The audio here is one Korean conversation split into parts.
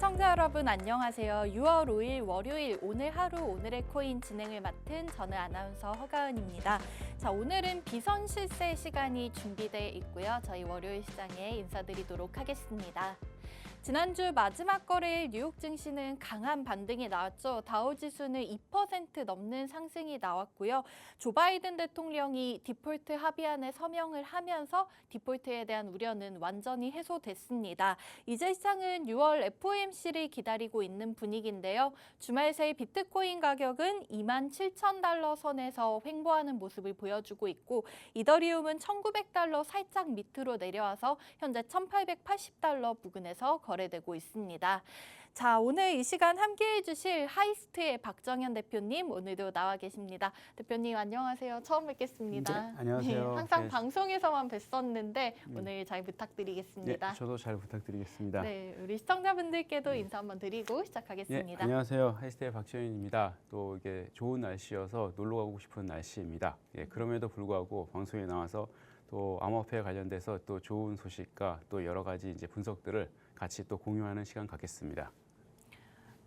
시청자 여러분 안녕하세요. 6월 5일 월요일 오늘 하루 오늘의 코인 진행을 맡은 저는 아나운서 허가은입니다. 자, 오늘은 비선 실세 시간이 준비되어 있고요. 저희 월요일 시장에 인사드리도록 하겠습니다. 지난주 마지막 거래일 뉴욕 증시는 강한 반등이 나왔죠. 다우지수는 2% 넘는 상승이 나왔고요. 조 바이든 대통령이 디폴트 합의안에 서명을 하면서 디폴트에 대한 우려는 완전히 해소됐습니다. 이제 시장은 6월 FOMC를 기다리고 있는 분위기인데요. 주말 새 비트코인 가격은 27,000달러 선에서 횡보하는 모습을 보여주고 있고 이더리움은 1,900달러 살짝 밑으로 내려와서 현재 1,880달러 부근에서 거래되고 있습니다. 자, 오늘 이 시간 함께해 주실 하이스트의 박정현 대표님 오늘도 나와 계십니다. 대표님 안녕하세요. 처음 뵙겠습니다. 네, 안녕하세요. 네, 항상 네. 방송에서만 뵀었는데 오늘 잘 부탁드리겠습니다. 네, 저도 잘 부탁드리겠습니다. 네, 우리 시청자분들께도 인사 한번 드리고 시작하겠습니다. 네, 안녕하세요. 하이스트의 박정현입니다. 또 이게 좋은 날씨여서 놀러 가고 싶은 날씨입니다. 예, 그럼에도 불구하고 방송에 나와서 또 암호화폐에 관련돼서 또 좋은 소식과 또 여러 가지 이제 분석들을 같이 또 공유하는 시간 갖겠습니다.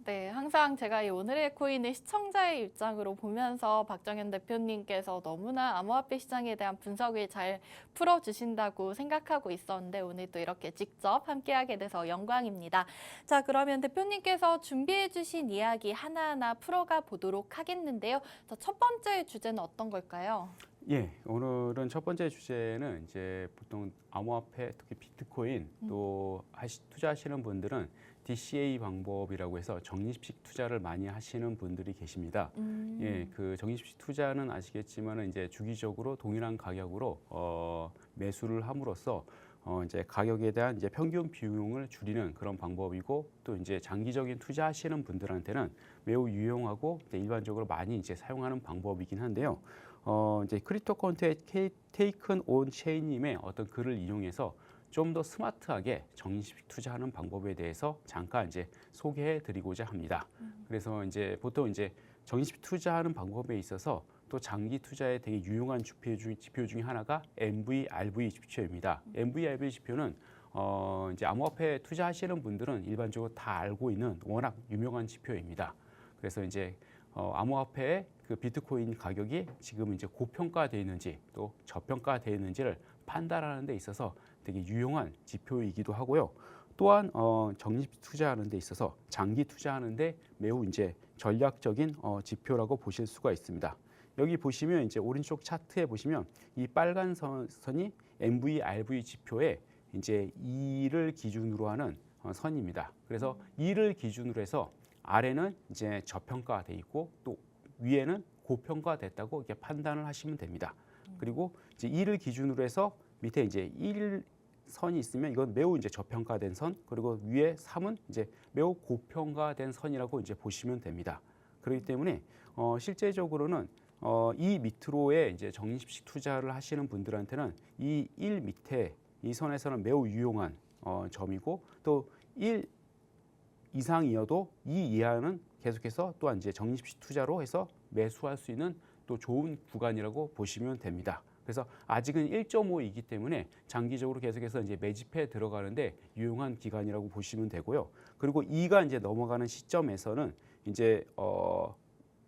네, 항상 제가 이 오늘의 코인을 시청자의 입장으로 보면서 박정현 대표님께서 너무나 암호화폐 시장에 대한 분석을 잘 풀어주신다고 생각하고 있었는데 오늘 또 이렇게 직접 함께하게 돼서 영광입니다. 자, 그러면 대표님께서 준비해 주신 이야기 하나하나 풀어가 보도록 하겠는데요. 자, 첫 번째 주제는 어떤 걸까요? 예, 오늘은 첫 번째 주제는 이제 보통 암호화폐, 특히 비트코인 또 투자하시는 분들은 DCA 방법이라고 해서 적립식 투자를 많이 하시는 분들이 계십니다. 예, 그 적립식 투자는 아시겠지만은 이제 주기적으로 동일한 가격으로 매수를 함으로써 이제 가격에 대한 이제 평균 비용을 줄이는 그런 방법이고 또 이제 장기적인 투자하시는 분들한테는 매우 유용하고 일반적으로 많이 이제 사용하는 방법이긴 한데요. 이제 크립토컨트의 테이큰 온 체인님의 어떤 글을 이용해서 좀 더 스마트하게 적립식 투자하는 방법에 대해서 잠깐 이제 소개해 드리고자 합니다. 그래서 이제 보통 이제 적립식 투자하는 방법에 있어서 또 장기 투자에 되게 유용한 지표 중에 하나가 MVRV 지표입니다. MVRV 지표는 이제 암호화폐 투자하시는 분들은 일반적으로 다 알고 있는 워낙 유명한 지표입니다. 그래서 이제 암호화폐의 그 비트코인 가격이 지금 이제 고평가되어 있는지 또 저평가되어 있는지를 판단하는 데 있어서 되게 유용한 지표이기도 하고요. 또한 적립 투자하는 데 있어서 장기 투자하는 데 매우 이제 전략적인 지표라고 보실 수가 있습니다. 여기 보시면 이제 오른쪽 차트에 보시면 이 빨간 선이 MVRV 지표에 이제 2를 기준으로 하는 선입니다. 그래서 2를 기준으로 해서 아래는 이제 저평가돼 있고 또 위에는 고평가됐다고 이렇게 판단을 하시면 됩니다. 그리고 이제 2를 기준으로 해서 밑에 이제 1선이 있으면 이건 매우 이제 저평가된 선, 그리고 위에 3은 이제 매우 고평가된 선이라고 이제 보시면 됩니다. 그렇기 때문에 실제적으로는 이 밑으로의 이제 적립식 투자를 하시는 분들한테는 이 1 밑에 이 선에서는 매우 유용한 점이고 또 1 이상이어도 이 이하는 계속해서 또한 이제 적립식 투자로 해서 매수할 수 있는 또 좋은 구간이라고 보시면 됩니다. 그래서 아직은 1.5이기 때문에 장기적으로 계속해서 이제 매집해 들어가는데 유용한 기간이라고 보시면 되고요. 그리고 2가 이제 넘어가는 시점에서는 이제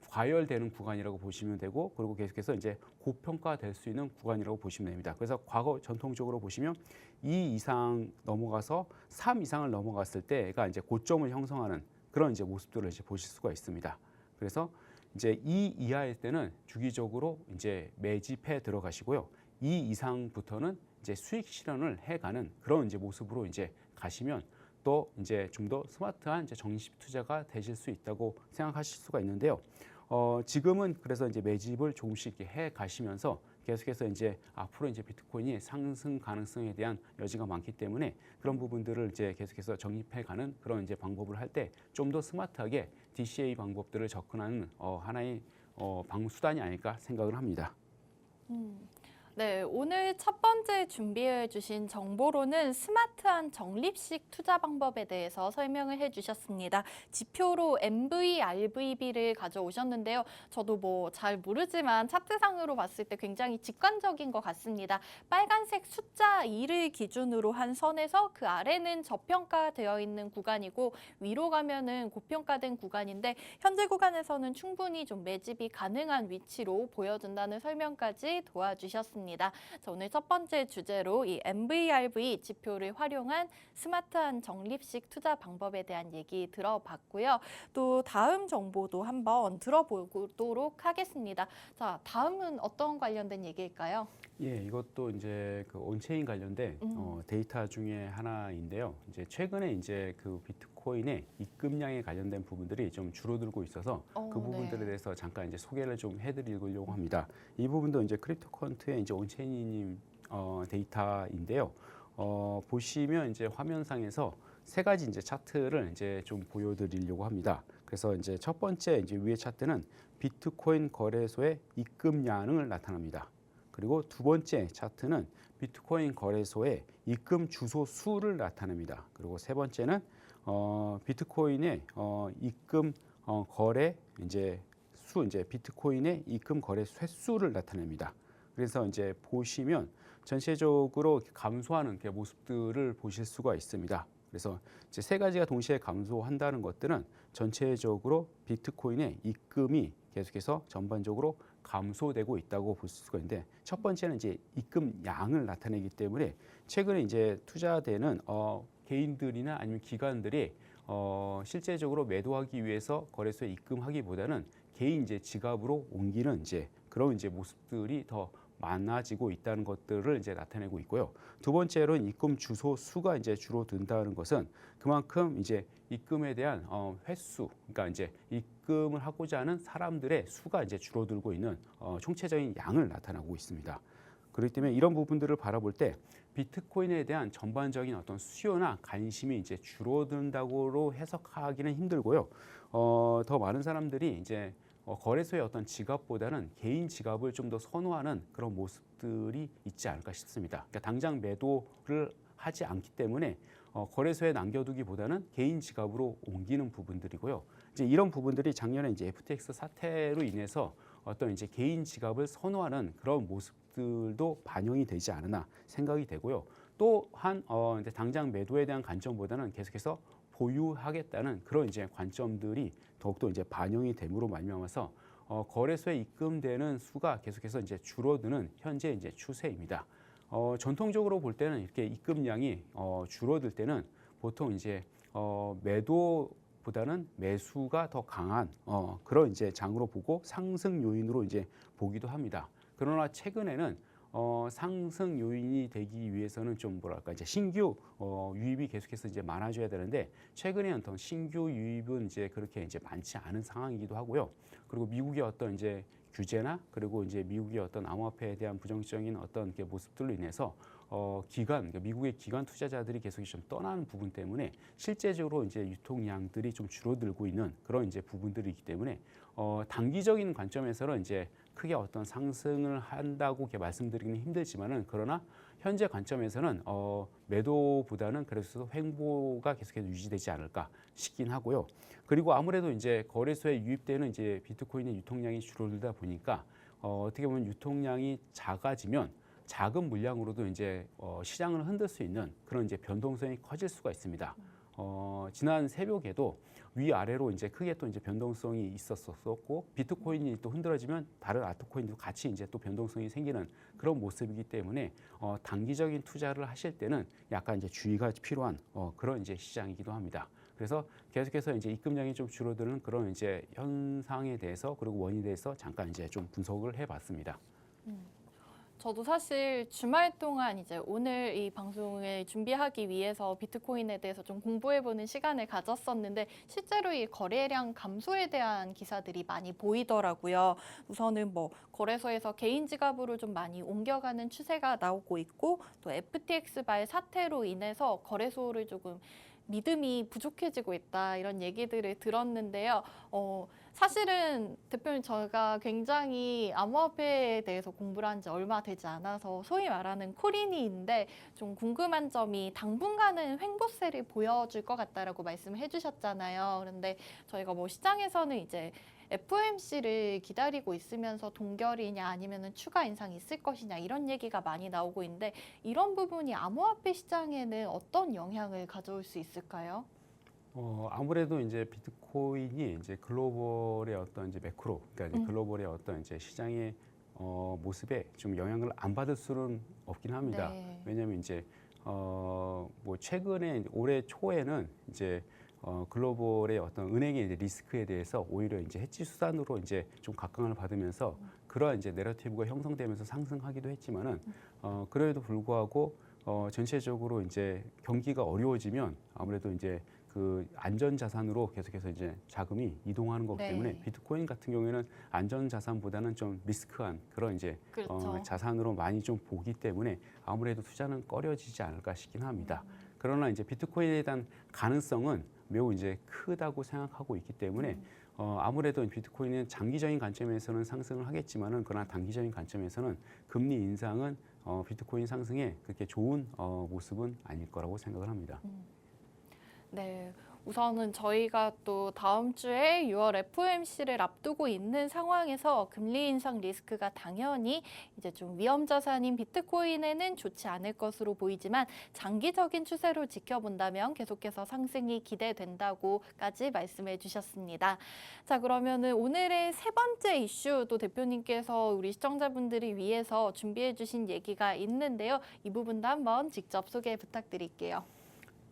과열되는 구간이라고 보시면 되고, 그리고 계속해서 이제 고평가될 수 있는 구간이라고 보시면 됩니다. 그래서 과거 전통적으로 보시면 2 이상 넘어가서 3 이상을 넘어갔을 때가 이제 고점을 형성하는 그런 이제 모습들을 이제 보실 수가 있습니다. 그래서 이제 2 이하일 때는 주기적으로 이제 매집해 들어가시고요. 2 이상부터는 이제 수익 실현을 해가는 그런 이제 모습으로 이제 가시면 또 이제 좀 더 스마트한 이제 적립식 투자가 되실 수 있다고 생각하실 수가 있는데요. 지금은 그래서 이제 매집을 조금씩 이렇게 해 가시면서 계속해서 이제 앞으로 이제 비트코인이 상승 가능성에 대한 여지가 많기 때문에 그런 부분들을 이제 계속해서 적립해 가는 그런 이제 방법을 할 때 좀 더 스마트하게 DCA 방법들을 접근하는 하나의 수단이 아닐까 생각을 합니다. 네, 오늘 첫 번째 준비해 주신 정보로는 스마트한 적립식 투자 방법에 대해서 설명을 해 주셨습니다. 지표로 MVRVB를 가져오셨는데요. 저도 뭐 잘 모르지만 차트상으로 봤을 때 굉장히 직관적인 것 같습니다. 빨간색 숫자 2를 기준으로 한 선에서 그 아래는 저평가되어 있는 구간이고 위로 가면은 고평가된 구간인데 현재 구간에서는 충분히 좀 매집이 가능한 위치로 보여준다는 설명까지 도와주셨습니다. 자, 오늘 첫 번째 주제로 이 MVRV 지표를 활용한 스마트한 적립식 투자 방법에 대한 얘기 들어봤고요. 또 다음 정보도 한번 들어보도록 하겠습니다. 자, 다음은 어떤 관련된 얘기일까요? 예, 이것도 이제 그 온체인 관련된 데이터 중에 하나인데요. 이제 최근에 이제 그 비트코인의 입금량에 관련된 부분들이 좀 줄어들고 있어서 그 부분들에 네. 대해서 잠깐 이제 소개를 좀 해드리려고 합니다. 이 부분도 이제 크립토컨트의 이제 온체인님 데이터인데요. 보시면 이제 화면상에서 세 가지 이제 차트를 이제 좀 보여드리려고 합니다. 그래서 이제 첫 번째 이제 위의 차트는 비트코인 거래소의 입금량을 나타납니다. 그리고 두 번째 차트는 비트코인 거래소의 입금 주소 수를 나타냅니다. 그리고 세 번째는 비트코인의 입금 거래 이제 비트코인의 입금 거래 횟수를 나타냅니다. 그래서 이제 보시면 전체적으로 감소하는 모습들을 보실 수가 있습니다. 그래서 이제 세 가지가 동시에 감소한다는 것들은 전체적으로 비트코인의 입금이 계속해서 전반적으로 감소되고 있다고 볼 수가 있는데 첫 번째는 이제 입금량을 나타내기 때문에 최근에 이제 투자되는 개인들이나 아니면 기관들이 실제적으로 매도하기 위해서 거래소에 입금하기보다는 개인 이제 지갑으로 옮기는 이제 그런 이제 모습들이 더 많아지고 있다는 것들을 이제 나타내고 있고요. 두 번째로는 입금 주소 수가 이제 줄어든다는 것은 그만큼 이제 입금에 대한 횟수, 그러니까 이제 입금을 하고자 하는 사람들의 수가 이제 줄어들고 있는 총체적인 양을 나타나고 있습니다. 그렇기 때문에 이런 부분들을 바라볼 때 비트코인에 대한 전반적인 어떤 수요나 관심이 이제 줄어든다고 해석하기는 힘들고요. 더 많은 사람들이 이제 거래소의 어떤 지갑보다는 개인 지갑을 좀 더 선호하는 그런 모습들이 있지 않을까 싶습니다. 그러니까 당장 매도를 하지 않기 때문에 거래소에 남겨두기보다는 개인 지갑으로 옮기는 부분들이고요. 이제 이런 부분들이 작년에 이제 FTX 사태로 인해서 어떤 이제 개인 지갑을 선호하는 그런 모습들도 반영이 되지 않으나 생각이 되고요. 또한 이제 당장 매도에 대한 관점보다는 계속해서 보유하겠다는 그런 이제 관점들이 더욱더 이제 반영이 됨으로 말미암아서 거래소에 입금되는 수가 계속해서 이제 줄어드는 현재 이제 추세입니다. 전통적으로 볼 때는 이렇게 입금량이 줄어들 때는 보통 이제 매도보다는 매수가 더 강한 그런 이제 장으로 보고 상승 요인으로 이제 보기도 합니다. 그러나 최근에는 상승 요인이 되기 위해서는 좀 뭐랄까 이제 신규 유입이 계속해서 이제 많아져야 되는데 최근에 어떤 신규 유입은 이제 그렇게 이제 많지 않은 상황이기도 하고요. 그리고 미국의 어떤 이제 규제나 그리고 이제 미국의 어떤 암호화폐에 대한 부정적인 어떤 모습들로 인해서 그러니까 미국의 기관 투자자들이 계속 좀 떠나는 부분 때문에 실제적으로 이제 유통량들이 좀 줄어들고 있는 그런 이제 부분들이기 때문에 단기적인 관점에서는 이제 크게 어떤 상승을 한다고 이렇게 말씀드리기는 힘들지만은 그러나 현재 관점에서는 매도보다는 그래서 횡보가 계속해서 유지되지 않을까 싶긴 하고요. 그리고 아무래도 이제 거래소에 유입되는 이제 비트코인의 유통량이 줄어들다 보니까 어떻게 보면 유통량이 작아지면 작은 물량으로도 이제 시장을 흔들 수 있는 그런 이제 변동성이 커질 수가 있습니다. 지난 새벽에도 위아래로 이제 크게 또 이제 변동성이 있었었고 비트코인이 또 흔들어지면 다른 알트코인도 같이 이제 또 변동성이 생기는 그런 모습이기 때문에 단기적인 투자를 하실 때는 약간 이제 주의가 필요한 그런 이제 시장이기도 합니다. 그래서 계속해서 이제 입금량이 좀 줄어드는 그런 이제 현상에 대해서 그리고 원인에 대해서 잠깐 이제 좀 분석을 해봤습니다. 저도 사실 주말 동안 이제 오늘 이 방송을 준비하기 위해서 비트코인에 대해서 좀 공부해보는 시간을 가졌었는데 실제로 이 거래량 감소에 대한 기사들이 많이 보이더라고요. 우선은 뭐 거래소에서 개인 지갑으로 좀 많이 옮겨가는 추세가 나오고 있고 또 FTX 발 사태로 인해서 거래소를 조금 믿음이 부족해지고 있다 이런 얘기들을 들었는데요. 사실은 대표님 저희가 굉장히 암호화폐에 대해서 공부를 한 지 얼마 되지 않아서 소위 말하는 코린이인데 좀 궁금한 점이 당분간은 횡보세를 보여줄 것 같다라고 말씀을 해주셨잖아요. 그런데 저희가 뭐 시장에서는 이제 FOMC를 기다리고 있으면서 동결이냐 아니면 추가 인상이 있을 것이냐 이런 얘기가 많이 나오고 있는데 이런 부분이 암호화폐 시장에는 어떤 영향을 가져올 수 있을까요? 아무래도 이제 비트코인이 이제 글로벌의 어떤 이제 매크로, 그러니까 이제 글로벌의 어떤 이제 시장의 모습에 좀 영향을 안 받을 수는 없긴 합니다. 네. 왜냐하면 이제 뭐 최근에 올해 초에는 이제 글로벌의 어떤 은행의 이제 리스크에 대해서 오히려 이제 해지 수단으로 이제 좀 각광을 받으면서 그러한 이제 내러티브가 형성되면서 상승하기도 했지만은 그래도 불구하고 전체적으로 이제 경기가 어려워지면 아무래도 이제 그 안전 자산으로 계속해서 이제 자금이 이동하는 거기 네. 때문에 비트코인 같은 경우에는 안전 자산보다는 좀 리스크한 그런 이제 그렇죠. 자산으로 많이 좀 보기 때문에 아무래도 투자는 꺼려지지 않을까 싶긴 합니다. 그러나 이제 비트코인에 대한 가능성은 매우 이제 크다고 생각하고 있기 때문에 아무래도 비트코인은 장기적인 관점에서는 상승을 하겠지만은 그러나 단기적인 관점에서는 금리 인상은 비트코인 상승에 그렇게 좋은 모습은 아닐 거라고 생각을 합니다. 네, 우선은 저희가 또 다음 주에 6월 FOMC를 앞두고 있는 상황에서 금리 인상 리스크가 당연히 이제 좀 위험 자산인 비트코인에는 좋지 않을 것으로 보이지만 장기적인 추세로 지켜본다면 계속해서 상승이 기대된다고까지 말씀해 주셨습니다. 자, 그러면은 오늘의 세 번째 이슈도 대표님께서 우리 시청자분들을 위해서 준비해 주신 얘기가 있는데요. 이 부분도 한번 직접 소개 부탁드릴게요.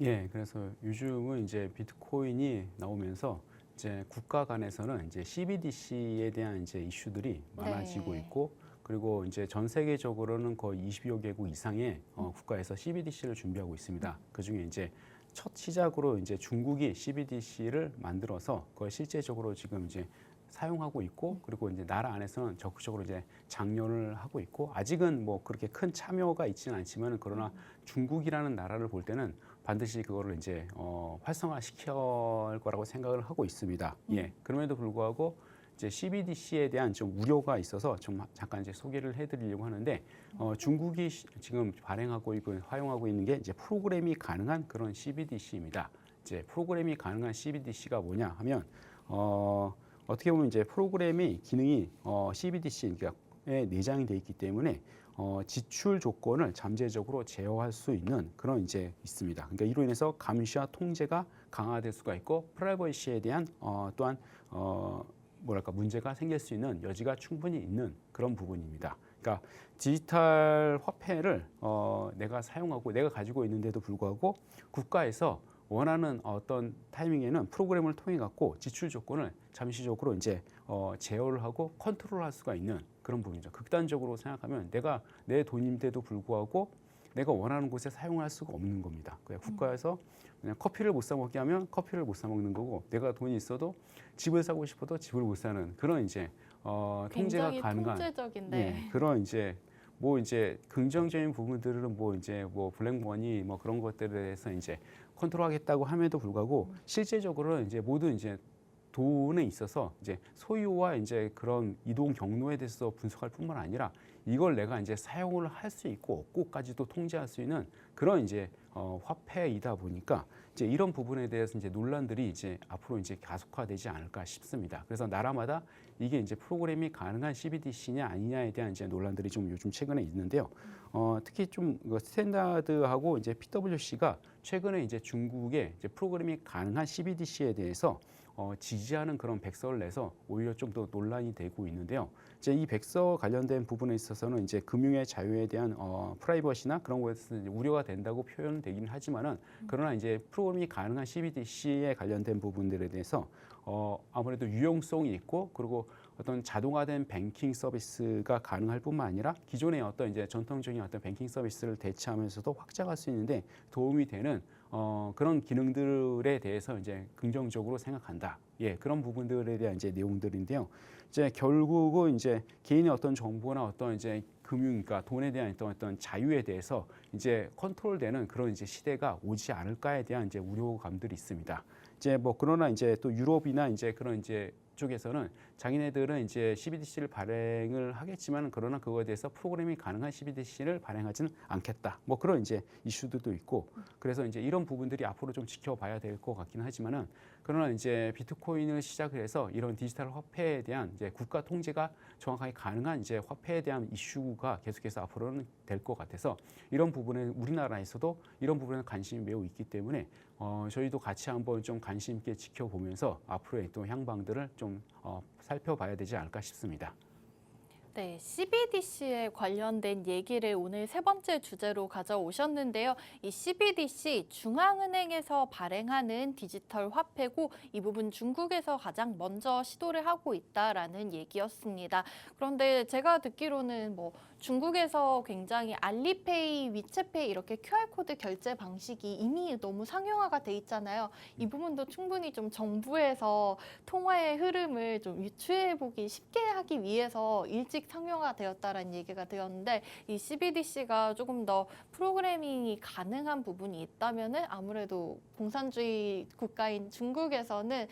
예, 그래서 요즘은 이제 비트코인이 나오면서 이제 국가 간에서는 이제 CBDC에 대한 이제 이슈들이 많아지고 네. 있고 그리고 이제 전 세계적으로는 거의 20여 개국 이상의 국가에서 CBDC를 준비하고 있습니다. 그 중에 이제 첫 시작으로 이제 중국이 CBDC를 만들어서 그걸 실제적으로 지금 이제 사용하고 있고 그리고 이제 나라 안에서는 적극적으로 이제 장려를 하고 있고 아직은 뭐 그렇게 큰 참여가 있지는 않지만 그러나 중국이라는 나라를 볼 때는 반드시 그거를 이제 활성화시킬 거라고 생각을 하고 있습니다. 예. 그럼에도 불구하고 이제 CBDC에 대한 좀 우려가 있어서 좀 잠깐 이제 소개를 해드리려고 하는데 중국이 지금 발행하고 있고 활용하고 있는 게 이제 프로그램이 가능한 그런 CBDC입니다. 이제 프로그램이 가능한 CBDC가 뭐냐 하면 어떻게 보면 이제 프로그램의 기능이 CBDC에 내장이 돼 있기 때문에 지출 조건을 잠재적으로 제어할 수 있는 그런 이제 있습니다. 그러니까 이로 인해서 감시와 통제가 강화될 수가 있고 프라이버시에 대한 또한 뭐랄까 문제가 생길 수 있는 여지가 충분히 있는 그런 부분입니다. 그러니까 디지털 화폐를 내가 사용하고 내가 가지고 있는데도 불구하고 국가에서 원하는 어떤 타이밍에는 프로그램을 통해 갖고 지출 조건을 잠시적으로 이제 제어를 하고 컨트롤할 수가 있는 그런 부분이죠. 극단적으로 생각하면 내가 내 돈인데도 불구하고 내가 원하는 곳에 사용할 수가 없는 겁니다. 그냥 국가에서 그냥 커피를 못 사 먹게 하면 커피를 못 사 먹는 거고 내가 돈이 있어도 집을 사고 싶어도 집을 못 사는 그런 이제 통제가 가능한 통제적인데. 예, 그런 이제 뭐 이제 긍정적인 부분들은 뭐 이제 뭐 블랙머니 뭐 그런 것들에 대해서 이제 컨트롤하겠다고 함에도 불구하고 실제적으로는 이제 모든 이제 돈에 있어서 이제 소유와 이제 그런 이동 경로에 대해서 분석할 뿐만 아니라 이걸 내가 이제 사용을 할 수 있고 없고까지도 통제할 수 있는 그런 이제 화폐이다 보니까 이제 이런 부분에 대해서 이제 논란들이 이제 앞으로 이제 가속화되지 않을까 싶습니다. 그래서 나라마다 이게 이제 프로그램이 가능한 CBDC냐 아니냐에 대한 이제 논란들이 좀 요즘 최근에 있는데요. 특히 좀 스탠다드하고 이제 PwC가 최근에 이제 중국의 이제 프로그램이 가능한 CBDC에 대해서 지지하는 그런 백서를 내서 오히려 좀 더 논란이 되고 있는데요. 이제 이 백서 관련된 부분에 있어서는 이제 금융의 자유에 대한 프라이버시나 그런 것에서 우려가 된다고 표현되긴 하지만은 그러나 이제 프로그램이 가능한 CBDC에 관련된 부분들에 대해서 아무래도 유용성이 있고 그리고 어떤 자동화된 뱅킹 서비스가 가능할 뿐만 아니라 기존의 어떤 이제 전통적인 어떤 뱅킹 서비스를 대체하면서도 확장할 수 있는데 도움이 되는 그런 기능들에 대해서 이제 긍정적으로 생각한다. 예, 그런 부분들에 대한 이제 내용들인데요. 이제 결국은 이제 개인의 어떤 정보나 어떤 이제 금융, 그러니까 돈에 대한 어떤 자유에 대해서 이제 컨트롤되는 그런 이제 시대가 오지 않을까에 대한 이제 우려감들이 있습니다. 이제 뭐 그러나 이제 또 유럽이나 이제 그런 이제 쪽에서는 자기네들은 이제 CBDC를 발행을 하겠지만 그러나 그거에 대해서 프로그래밍이 가능한 CBDC를 발행하지는 않겠다. 뭐 그런 이제 이슈들도 있고 그래서 이제 이런 부분들이 앞으로 좀 지켜봐야 될 것 같긴 하지만은 그러나 이제 비트코인을 시작을 해서 이런 디지털 화폐에 대한 이제 국가 통제가 정확하게 가능한 이제 화폐에 대한 이슈가 계속해서 앞으로는 될 것 같아서 이런 부분에 우리나라에서도 이런 부분에 관심이 매우 있기 때문에 저희도 같이 한번 좀 관심 있게 지켜보면서 앞으로의 또 향방들을 좀 살펴봐야 되지 않을까 싶습니다. 네, CBDC에 관련된 얘기를 오늘 세 번째 주제로 가져오셨는데요. 이 CBDC 중앙은행에서 발행하는 디지털 화폐고 이 부분 중국에서 가장 먼저 시도를 하고 있다라는 얘기였습니다. 그런데 제가 듣기로는 뭐 중국에서 굉장히 알리페이, 위챗페이 이렇게 QR코드 결제 방식이 이미 너무 상용화가 돼 있잖아요. 이 부분도 충분히 좀 정부에서 통화의 흐름을 좀 유추해보기 쉽게 하기 위해서 일찍 상용화 되었다라는 얘기가 되었는데 이 CBDC가 조금 더 프로그래밍이 가능한 부분이 있다면은 아무래도 공산주의 국가인 중국에서는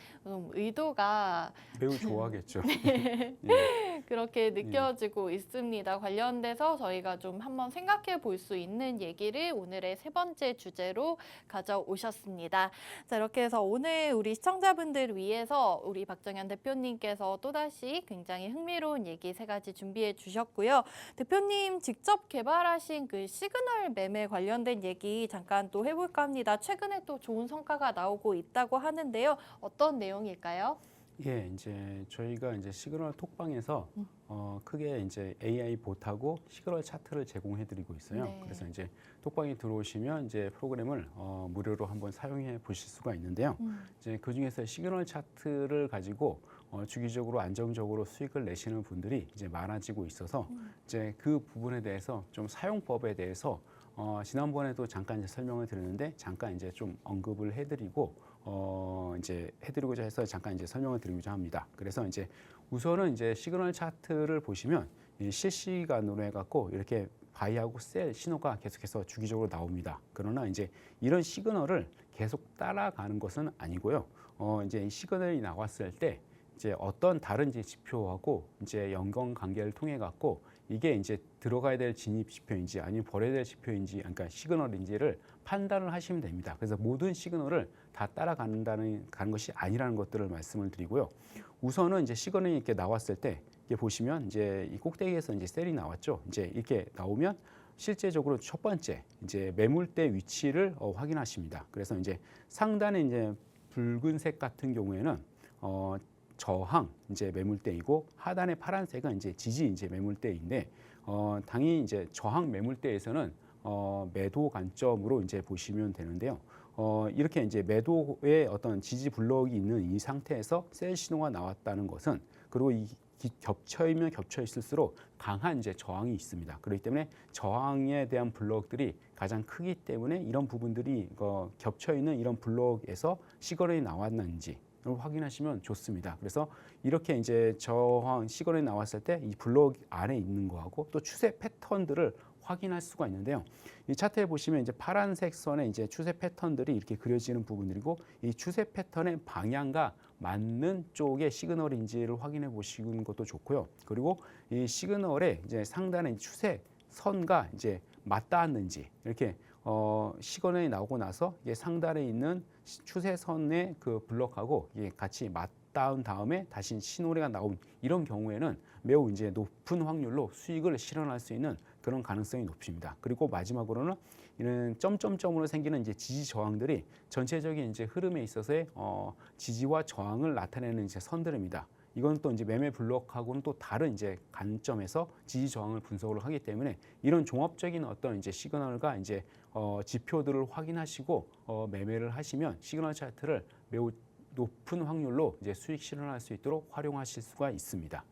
의도가 매우 좋아하겠죠. 네. 예. 그렇게 느껴지고 있습니다. 관련돼서 저희가 좀 한번 생각해 볼 수 있는 얘기를 오늘의 세 번째 주제로 가져오셨습니다. 자, 이렇게 해서 오늘 우리 시청자분들 위해서 우리 박정현 대표님께서 또다시 굉장히 흥미로운 얘기 세 가지 준비해 주셨고요. 대표님 직접 개발하신 그 시그널 매매 관련된 얘기 잠깐 또 해볼까 합니다. 최근에 또 좋은 성과가 나오고 있다고 하는데요. 어떤 내용일까요? 예, 이제 저희가 이제 시그널 톡방에서 크게 이제 AI 봇하고 시그널 차트를 제공해드리고 있어요. 네. 그래서 이제 톡방에 들어오시면 이제 프로그램을 무료로 한번 사용해 보실 수가 있는데요. 이제 그 중에서 시그널 차트를 가지고 주기적으로 안정적으로 수익을 내시는 분들이 이제 많아지고 있어서 이제 그 부분에 대해서 좀 사용법에 대해서 지난번에도 잠깐 이제 설명을 드렸는데 잠깐 이제 좀 언급을 해드리고 이제 해드리고자 해서 잠깐 이제 설명을 드리고자 합니다. 그래서 이제 우선은 이제 시그널 차트를 보시면 이 실시간으로 해갖고 이렇게 바이하고 셀 신호가 계속해서 주기적으로 나옵니다. 그러나 이제 이런 시그널을 계속 따라가는 것은 아니고요. 이제 이 시그널이 나왔을 때 이제 어떤 다른 이제 지표하고 이제 연관 관계를 통해 갖고 이게 이제 들어가야 될 진입 지표인지 아니면 버려야 될 지표인지, 그러니까 시그널인지를 판단을 하시면 됩니다. 그래서 모든 시그널을 다 가는 것이 아니라는 것들을 말씀을 드리고요. 우선은 이제 시그널이 이렇게 나왔을 때 이게 보시면 이제 이 꼭대기에서 이제 셀이 나왔죠. 이제 이렇게 나오면 실제적으로 첫 번째 이제 매물대 위치를 확인하십니다. 그래서 이제 상단에 이제 붉은색 같은 경우에는 저항 이제 매물대이고 하단의 파란색은 이제 지지 이제 매물대인데 당연히 이제 저항 매물대에서는 매도 관점으로 이제 보시면 되는데요. 이렇게 이제 매도의 어떤 지지 블록이 있는 이 상태에서 셀 신호가 나왔다는 것은 그리고 이 겹쳐있으면 겹쳐 있을수록 강한 이제 저항이 있습니다. 그렇기 때문에 저항에 대한 블록들이 가장 크기 때문에 이런 부분들이 겹쳐 있는 이런 블록에서 시그널이 나왔는지 확인하시면 좋습니다. 그래서 이렇게 이제 저항 시그널이 나왔을 때 이 블록 안에 있는 거하고 또 추세 패턴들을 확인할 수가 있는데요. 이 차트에 보시면 이제 파란색 선에 이제 추세 패턴들이 이렇게 그려지는 부분들이고 이 추세 패턴의 방향과 맞는 쪽의 시그널인지를 확인해 보시는 것도 좋고요. 그리고 이 시그널의 이제 상단의 추세 선과 이제 맞닿았는지 이렇게 시그널이 나오고 나서 이게 상단에 있는 추세선의 그 블럭하고 이게 같이 맞닿은 다음에 다시 신호래가 나온 이런 경우에는 매우 이제 높은 확률로 수익을 실현할 수 있는 그런 가능성이 높습니다. 그리고 마지막으로는 이런 점점점으로 생기는 이제 지지 저항들이 전체적인 이제 흐름에 있어서의 지지와 저항을 나타내는 이제 선들입니다. 이건 또 이제 매매 블록하고는 또 다른 이제 관점에서 지지 저항을 분석을 하기 때문에 이런 종합적인 어떤 이제 시그널과 이제 지표들을 확인하시고 매매를 하시면 시그널 차트를 매우 높은 확률로 이제 수익 실현할 수 있도록 활용하실 수가 있습니다.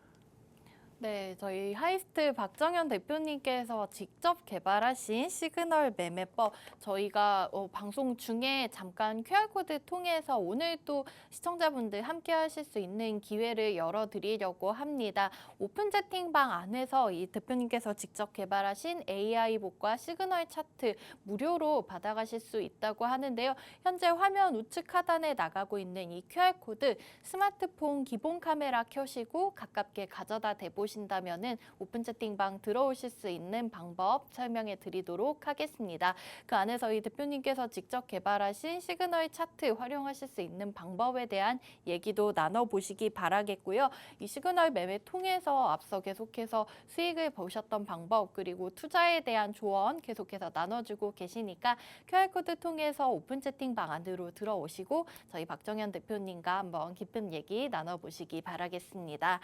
네, 저희 하이스트 박정현 대표님께서 직접 개발하신 시그널 매매법, 저희가 방송 중에 잠깐 QR코드 통해서 오늘 또 시청자분들 함께 하실 수 있는 기회를 열어드리려고 합니다. 오픈 채팅방 안에서 이 대표님께서 직접 개발하신 AI복과 시그널 차트 무료로 받아가실 수 있다고 하는데요. 현재 화면 우측 하단에 나가고 있는 이 QR코드 스마트폰 기본 카메라 켜시고 가깝게 가져다 대보신다면은 오픈 채팅방 들어오실 수 있는 방법 설명해 드리도록 하겠습니다. 그 안에서 이 대표님께서 직접 개발하신 시그널 차트 활용하실 수 있는 방법에 대한 얘기도 나눠보시기 바라겠고요. 이 시그널 매매 통해서 앞서 계속해서 수익을 보셨던 방법 그리고 투자에 대한 조언 계속해서 나눠주고 계시니까 QR코드 통해서 오픈 채팅방 안으로 들어오시고 저희 박정현 대표님과 한번 깊은 얘기 나눠보시기 바라겠습니다.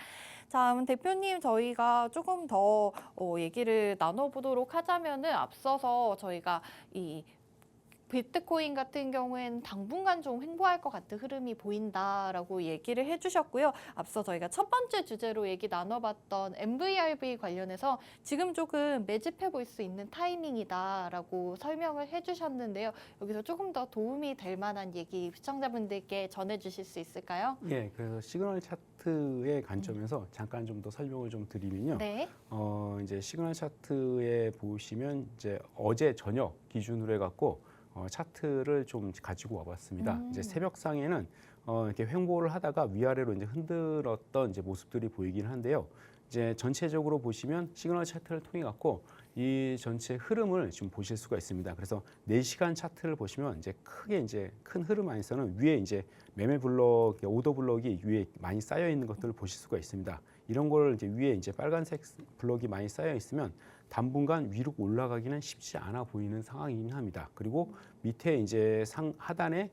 자, 그럼 대표님 저희가 조금 더 얘기를 나눠보도록 하자면은 앞서서 저희가 이 비트코인 같은 경우에는 당분간 좀 횡보할 것 같은 흐름이 보인다라고 얘기를 해주셨고요. 앞서 저희가 첫 번째 주제로 얘기 나눠봤던 MVRV 관련해서 지금 조금 매집해 볼 수 있는 타이밍이다라고 설명을 해주셨는데요. 여기서 조금 더 도움이 될 만한 얘기 시청자분들께 전해주실 수 있을까요? 예, 그래서 시그널 차트의 관점에서 잠깐 좀 더 설명을 좀 드리면요. 네. 이제 시그널 차트에 보시면 이제 어제 저녁 기준으로 해갖고 차트를 좀 가지고 와봤습니다. 이제 새벽상에는 이렇게 횡보를 하다가 위아래로 이제 흔들었던 이제 모습들이 보이긴 한데요. 이제 전체적으로 보시면 시그널 차트를 통해 갖고 이 전체 흐름을 좀 보실 수가 있습니다. 그래서 4시간 차트를 보시면 이제 크게 이제 큰 흐름 안에서는 위에 이제 매매 블록, 오더 블록이 위에 많이 쌓여 있는 것들을 보실 수가 있습니다. 이런 걸 이제 위에 이제 빨간색 블록이 많이 쌓여 있으면 당분간 위로 올라가기는 쉽지 않아 보이는 상황이긴 합니다. 그리고 밑에 이제 하단에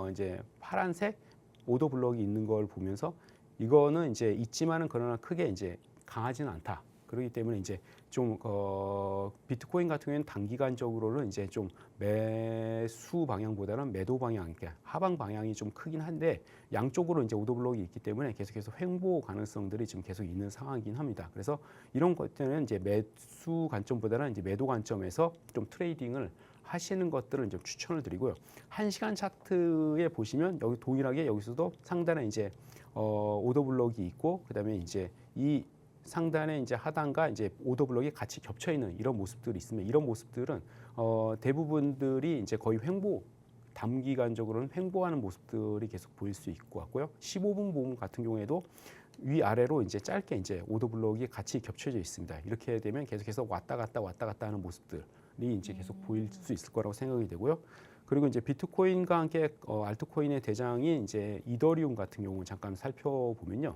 이제 파란색 오더 블록이 있는 걸 보면서 이거는 이제 있지만은 그러나 크게 이제 강하지는 않다. 그렇기 때문에 이제 좀 비트코인 같은 경우에는 단기간적으로는 이제 좀 매수 방향보다는 매도 방향, 그러니까 하방 방향이 좀 크긴 한데 양쪽으로 이제 오더 블록이 있기 때문에 계속해서 횡보 가능성들이 지금 계속 있는 상황이긴 합니다. 그래서 이런 것들은 이제 매수 관점보다는 이제 매도 관점에서 좀 트레이딩을 하시는 것들을 좀 추천을 드리고요. 1시간 차트에 보시면 여기 동일하게 여기서도 상단에 이제 오더 블록이 있고 그다음에 이제 이 상단에 이제 하단과 이제 오더 블록이 같이 겹쳐 있는 이런 모습들이 있으면 이런 모습들은 대부분들이 이제 거의 횡보 단기간적으로는 횡보하는 모습들이 계속 보일 수 있을 것 같고요. 15분 보험 같은 경우에도 위아래로 이제 짧게 이제 오더 블록이 같이 겹쳐져 있습니다. 이렇게 되면 계속해서 왔다 갔다 하는 모습들이 이제 계속 보일 수 있을 거라고 생각이 되고요. 그리고 이제 비트코인과 함께 알트코인의 대장인 이제 이더리움 같은 경우 잠깐 살펴보면요.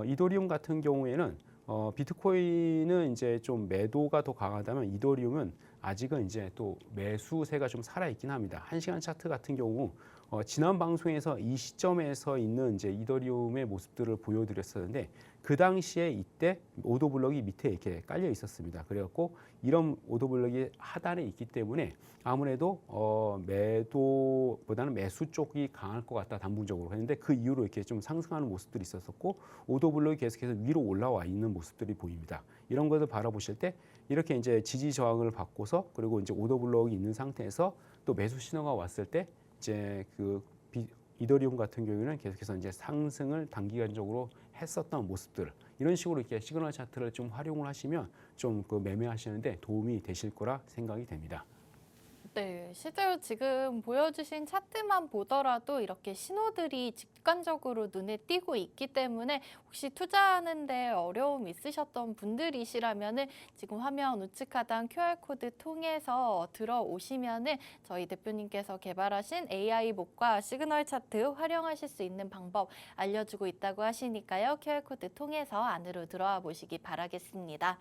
이더리움 같은 경우에는 비트코인은 이제 좀 매도가 더 강하다면 이더리움은 아직은 이제 또 매수세가 좀 살아있긴 합니다. 1시간 차트 같은 경우 지난 방송에서 이 시점에서 있는 이제 이더리움의 모습들을 보여드렸었는데 그 당시에 이때 오더 블록이 밑에 이렇게 깔려 있었습니다. 그래갖고 이런 오더 블록이 하단에 있기 때문에 아무래도 매도보다는 매수 쪽이 강할 것 같다 단분적으로 했는데 그 이후로 이렇게 좀 상승하는 모습들이 있었었고 오더 블록이 계속해서 위로 올라와 있는 모습들이 보입니다. 이런 것을 바라보실 때 이렇게 이제 지지 저항을 받고서 그리고 이제 오더 블록이 있는 상태에서 또 매수 신호가 왔을 때 이제 이더리움 같은 경우에는 계속해서 이제 상승을 단기간적으로 했었던 모습들 이런 식으로 이렇게 시그널 차트를 좀 활용을 하시면 좀 그 매매하시는데 도움이 되실 거라 생각이 됩니다. 네, 실제로 지금 보여주신 차트만 보더라도 이렇게 신호들이 직관적으로 눈에 띄고 있기 때문에 혹시 투자하는데 어려움 있으셨던 분들이시라면은 지금 화면 우측 하단 QR코드 통해서 들어오시면은 저희 대표님께서 개발하신 AI복과 시그널 차트 활용하실 수 있는 방법 알려주고 있다고 하시니까요. QR코드 통해서 안으로 들어와 보시기 바라겠습니다.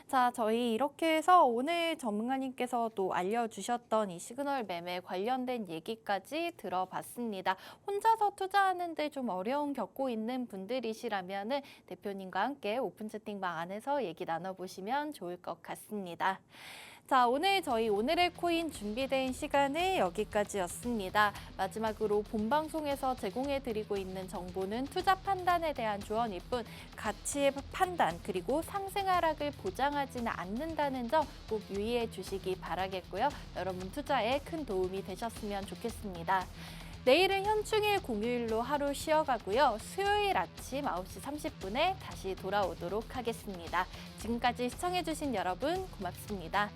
자, 저희 이렇게 해서 오늘 전문가님께서 또 알려주셨던 이 시그널 매매 관련된 얘기까지 들어봤습니다. 혼자서 투자하는데 좀 어려움 겪고 있는 분들이시라면 대표님과 함께 오픈 채팅방 안에서 얘기 나눠보시면 좋을 것 같습니다. 자, 오늘 저희 오늘의 코인 준비된 시간은 여기까지였습니다. 마지막으로 본방송에서 제공해드리고 있는 정보는 투자 판단에 대한 조언일 뿐 가치의 판단 그리고 상승 하락을 보장하지는 않는다는 점 꼭 유의해 주시기 바라겠고요. 여러분 투자에 큰 도움이 되셨으면 좋겠습니다. 내일은 현충일 공휴일로 하루 쉬어가고요. 수요일 아침 9시 30분에 다시 돌아오도록 하겠습니다. 지금까지 시청해주신 여러분 고맙습니다.